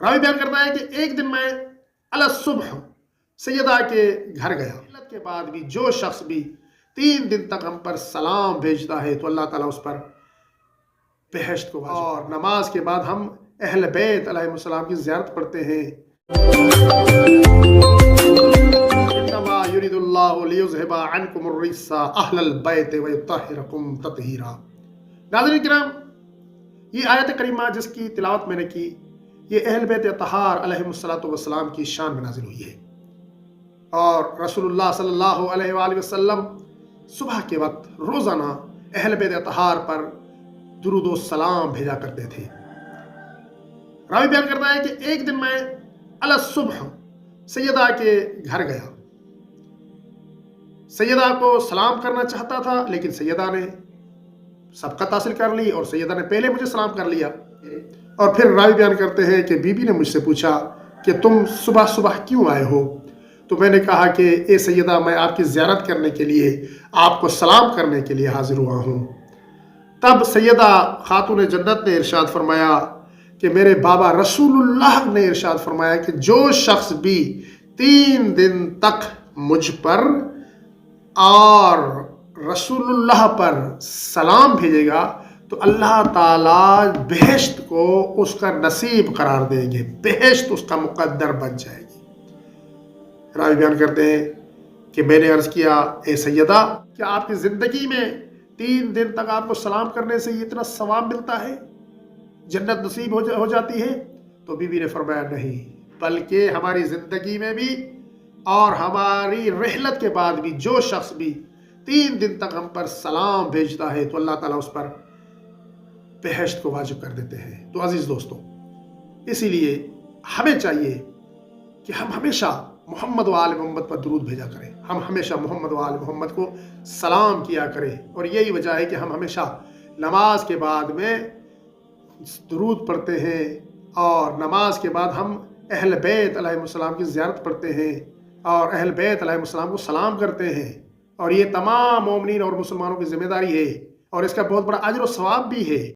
راوی بیان کرتا ہے کہ ایک دن میں الصبح سیدہ کے گھر گیا، ملت کے بعد بھی جو شخص بھی 3 دن تک ہم پر سلام بھیجتا ہے تو اللہ تعالیٰ اس پر بہشت کو واجب، اور نماز کے بعد ہم اہل بیت علیہ السلام کی زیارت پڑھتے ہیں۔ انما یرید اللہ لیذھب عنکم الرجس اہل البیت ویطہرکم تطہیرا۔ ناظرین کرام، یہ آیت کریمہ جس کی تلاوت میں نے کی، یہ اہل بیت اطہار علیہ السلام کی شان میں نازل ہوئی ہے، اور رسول اللہ صلی اللہ علیہ وآلہ وسلم صبح کے وقت روزانہ اہل بیت اطہار پر درود و سلام بھیجا کرتے تھے۔ راوی بیان کرتا ہے کہ ایک دن میں الصبح سیدہ کے گھر گیا، سیدہ کو سلام کرنا چاہتا تھا، لیکن سیدہ نے سبقت حاصل کر لی اور سیدہ نے پہلے مجھے سلام کر لیا۔ اور پھر راوی بیان کرتے ہیں کہ بی بی نے مجھ سے پوچھا کہ تم صبح صبح کیوں آئے ہو؟ تو میں نے کہا کہ اے سیدہ، میں آپ کی زیارت کرنے کے لیے، آپ کو سلام کرنے کے لیے حاضر ہوا ہوں۔ تب سیدہ خاتون جنت نے ارشاد فرمایا کہ میرے بابا رسول اللہ نے ارشاد فرمایا کہ جو شخص بھی 3 دن تک مجھ پر اور رسول اللہ پر سلام بھیجے گا تو اللہ تعالیٰ بہشت کو اس کا نصیب قرار دیں گے، بہشت اس کا مقدر بن جائے گی۔ راوی بیان کرتے ہیں کہ میں نے عرض کیا، اے سیدہ، کیا آپ کی زندگی میں 3 دن تک آپ کو سلام کرنے سے اتنا ثواب ملتا ہے، جنت نصیب ہو جاتی ہے؟ تو بی بی نے فرمایا نہیں، بلکہ ہماری زندگی میں بھی اور ہماری رحلت کے بعد بھی جو شخص بھی 3 دن تک ہم پر سلام بھیجتا ہے تو اللہ تعالیٰ اس پر بہشت کو واجب کر دیتے ہیں۔ تو عزیز دوستو، اسی لیے ہمیں چاہیے کہ ہم ہمیشہ محمد و آل محمد پر درود بھیجا کریں، ہم ہمیشہ محمد و آل محمد کو سلام کیا کریں، اور یہی وجہ ہے کہ ہم ہمیشہ نماز کے بعد میں درود پڑھتے ہیں، اور نماز کے بعد ہم اہل بیت علیہ السلام کی زیارت پڑھتے ہیں اور اہل بیت علیہ السلام کو سلام کرتے ہیں، اور یہ تمام مومنین اور مسلمانوں کی ذمہ داری ہے، اور اس کا بہت بڑا اجر و ثواب بھی ہے۔